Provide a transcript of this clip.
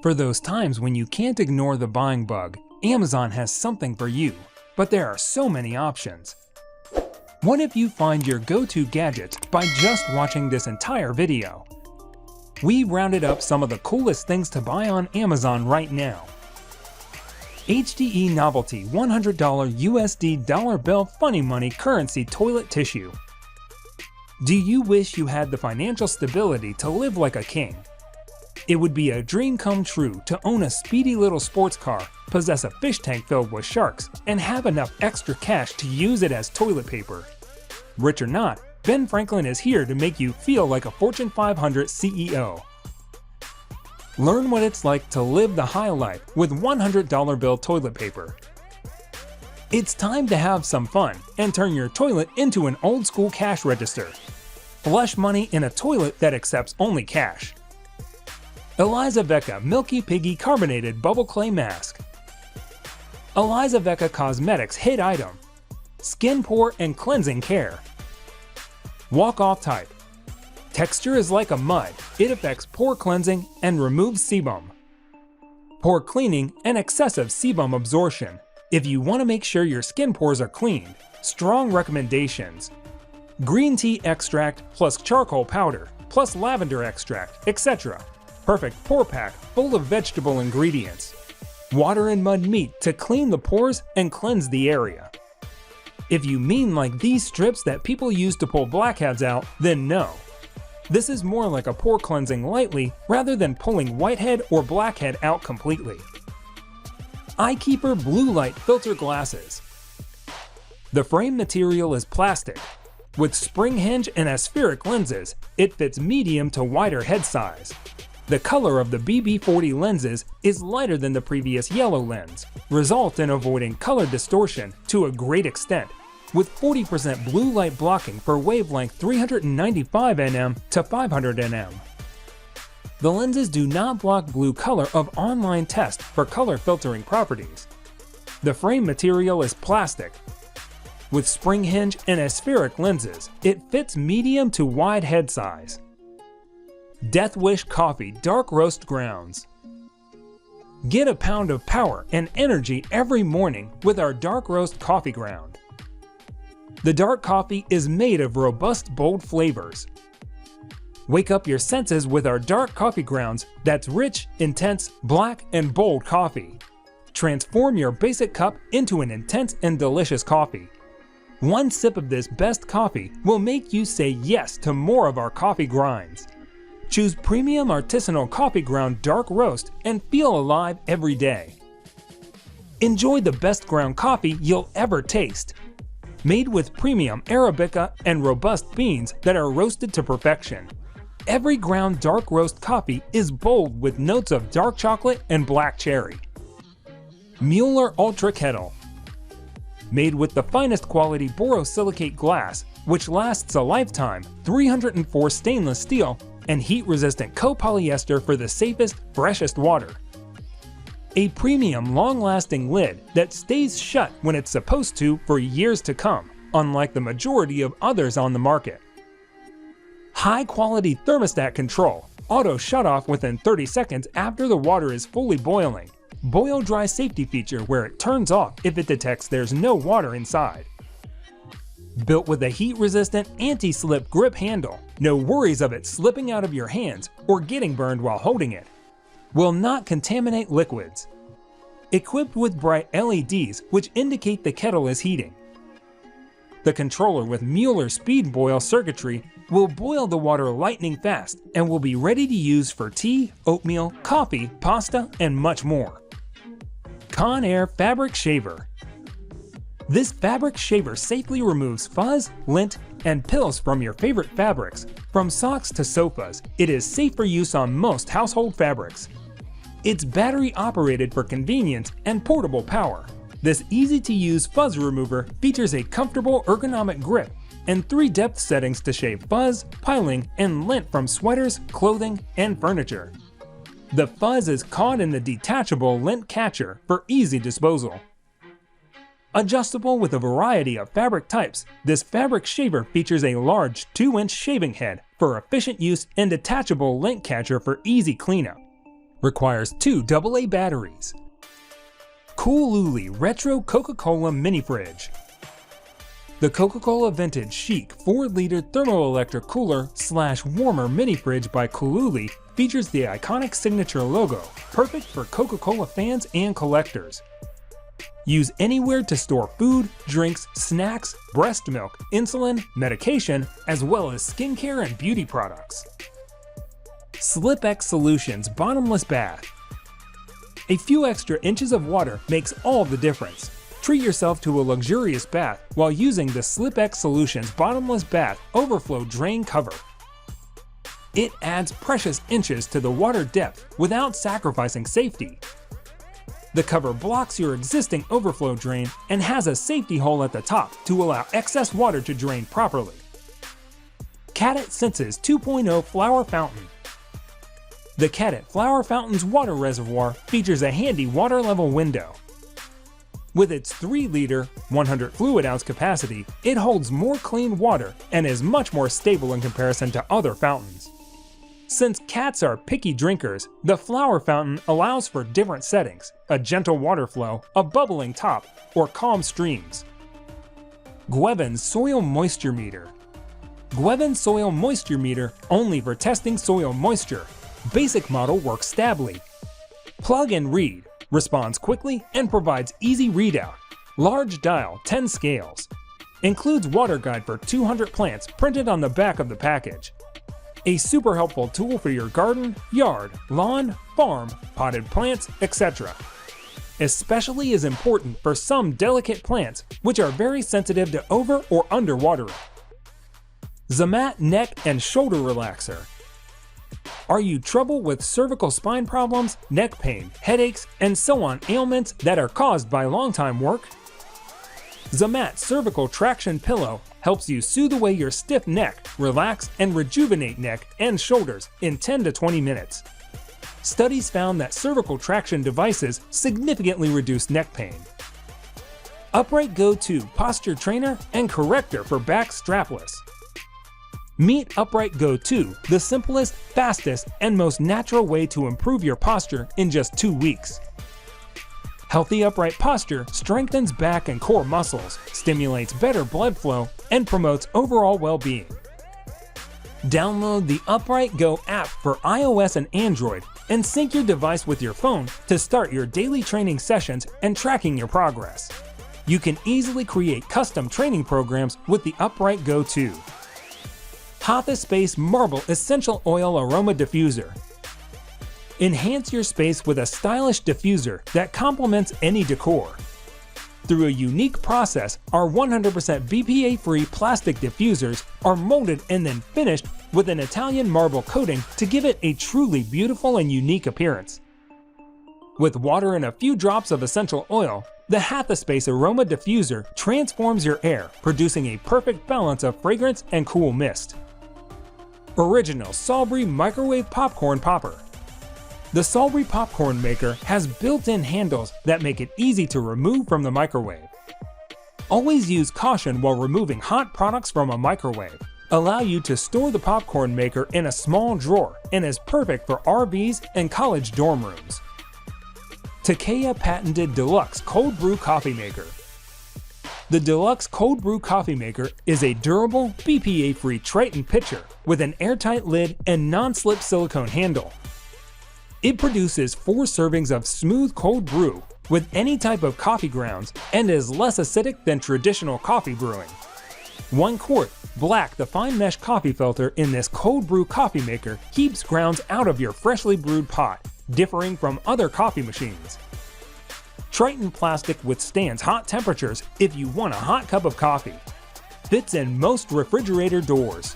For those times when you can't ignore the buying bug, Amazon has something for you, but there are so many options. What if you find your go-to gadgets by just watching this entire video? We rounded up some of the coolest things to buy on Amazon right now. HDE Novelty $100 USD dollar bill funny money currency toilet tissue. Do you wish you had the financial stability to live like a king? It would be a dream come true to own a speedy little sports car, possess a fish tank filled with sharks, and have enough extra cash to use it as toilet paper. Rich or not, Ben Franklin is here to make you feel like a Fortune 500 CEO. Learn what it's like to live the high life with $100 bill toilet paper. It's time to have some fun and turn your toilet into an old school cash register. Flush money in a toilet that accepts only cash. Elizavecca Milky Piggy Carbonated Bubble Clay Mask. Elizavecca Cosmetics Hit Item. Skin pore and cleansing care. Walk off type. Texture is like a mud. It affects pore cleansing and removes sebum. Pore cleaning and excessive sebum absorption. If you want to make sure your skin pores are cleaned, strong recommendations. Green tea extract plus charcoal powder plus lavender extract, etc. Perfect pore pack full of vegetable ingredients. Water and mud meet to clean the pores and cleanse the area. If you mean like these strips that people use to pull blackheads out, then no. This is more like a pore cleansing lightly rather than pulling whitehead or blackhead out completely. Eyekepper Blue Light Filter Glasses. The frame material is plastic. With spring hinge and aspheric lenses, it fits medium to wider head size. The color of the BB40 lenses is lighter than the previous yellow lens, result in avoiding color distortion to a great extent, with 40% blue light blocking for wavelength 395 nm to 500 nm. The lenses do not block blue color of online test for color filtering properties. The frame material is plastic. With spring hinge and aspheric lenses, it fits medium to wide head size. Death Wish Coffee Dark Roast Grounds. Get a pound of power and energy every morning with our Dark Roast Coffee Ground. The dark coffee is made of robust, bold flavors. Wake up your senses with our dark coffee grounds that's rich, intense, black, and bold coffee. Transform your basic cup into an intense and delicious coffee. One sip of this best coffee will make you say yes to more of our coffee grinds. Choose premium artisanal coffee ground dark roast and feel alive every day. Enjoy the best ground coffee you'll ever taste. Made with premium Arabica and robust beans that are roasted to perfection. Every ground dark roast coffee is bold with notes of dark chocolate and black cherry. Mueller Ultra Kettle. Made with the finest quality borosilicate glass, which lasts a lifetime, 304 stainless steel, and heat-resistant copolyester for the safest, freshest water. A premium long-lasting lid that stays shut when it's supposed to for years to come, unlike the majority of others on the market. High-quality thermostat control, auto shut-off within 30 seconds after the water is fully boiling. Boil dry safety feature where it turns off if it detects there's no water inside. Built with a heat-resistant anti-slip grip handle, no worries of it slipping out of your hands or getting burned while holding it. Will not contaminate liquids. Equipped with bright LEDs which indicate the kettle is heating. The controller with Mueller speed boil circuitry will boil the water lightning fast and will be ready to use for tea, oatmeal, coffee, pasta, and much more. Conair Fabric Shaver. This fabric shaver safely removes fuzz, lint, and pills from your favorite fabrics. From socks to sofas, it is safe for use on most household fabrics. It's battery operated for convenience and portable power. This easy-to-use fuzz remover features a comfortable ergonomic grip and 3 depth settings to shave fuzz, piling, and lint from sweaters, clothing, and furniture. The fuzz is caught in the detachable lint catcher for easy disposal. Adjustable with a variety of fabric types, this fabric shaver features a large 2-inch shaving head for efficient use and detachable lint catcher for easy cleanup. Requires 2 AA batteries. Cooluli Retro Coca-Cola Mini Fridge. The Coca-Cola Vintage Chic 4-liter thermoelectric cooler/warmer mini fridge by Cooluli features the iconic signature logo, perfect for Coca-Cola fans and collectors. Use anywhere to store food, drinks, snacks, breast milk, insulin, medication, as well as skincare and beauty products. SlipX Solutions Bottomless Bath. A few extra inches of water makes all the difference. Treat yourself to a luxurious bath while using the SlipX Solutions Bottomless Bath Overflow Drain Cover. It adds precious inches to the water depth without sacrificing safety. The cover blocks your existing overflow drain and has a safety hole at the top to allow excess water to drain properly. Catit Senses 2.0 Flower Fountain. The Catit Flower Fountain's water reservoir features a handy water level window. With its 3-liter, 100 fluid ounce capacity, it holds more clean water and is much more stable in comparison to other fountains. Since cats are picky drinkers, the flower fountain allows for different settings, a gentle water flow, a bubbling top, or calm streams. Gouevn Soil Moisture Meter. Gouevn Soil Moisture Meter only for testing soil moisture. Basic model works stably. Plug and read. Responds quickly and provides easy readout. Large dial, 10 scales. Includes water guide for 200 plants printed on the back of the package. A super helpful tool for your garden, yard, lawn, farm, potted plants, etc. Especially is important for some delicate plants which are very sensitive to over or underwatering. ZAMAT Neck and Shoulder Relaxer. Are you trouble with cervical spine problems, neck pain, headaches, and so on ailments that are caused by long time work? ZAMAT Cervical Traction Pillow helps you soothe away your stiff neck, relax, and rejuvenate neck and shoulders in 10 to 20 minutes. Studies found that cervical traction devices significantly reduce neck pain. Upright Go 2 Posture Trainer and Corrector for back strapless. Meet Upright Go 2, the simplest, fastest, and most natural way to improve your posture in just 2 weeks. Healthy upright posture strengthens back and core muscles, stimulates better blood flow, and promotes overall well-being. Download the Upright Go app for iOS and Android and sync your device with your phone to start your daily training sessions and tracking your progress. You can easily create custom training programs with the Upright Go 2. HATHASPACE Marble Essential Oil Aroma Diffuser. Enhance your space with a stylish diffuser that complements any decor. Through a unique process, our 100% BPA-free plastic diffusers are molded and then finished with an Italian marble coating to give it a truly beautiful and unique appearance. With water and a few drops of essential oil, the HATHASPACE Aroma Diffuser transforms your air, producing a perfect balance of fragrance and cool mist. Original Salbree Microwave Popcorn Popper. The Salbree popcorn maker has built-in handles that make it easy to remove from the microwave. Always use caution while removing hot products from a microwave. Allow you to store the popcorn maker in a small drawer and is perfect for RVs and college dorm rooms. Takeya patented Deluxe Cold Brew Coffee Maker. The Deluxe Cold Brew Coffee Maker is a durable, BPA-free Triton pitcher with an airtight lid and non-slip silicone handle. It produces 4 servings of smooth cold brew with any type of coffee grounds and is less acidic than traditional coffee brewing. 1 quart, black the fine mesh coffee filter in this cold brew coffee maker keeps grounds out of your freshly brewed pot, differing from other coffee machines. Triton plastic withstands hot temperatures if you want a hot cup of coffee. Fits in most refrigerator doors.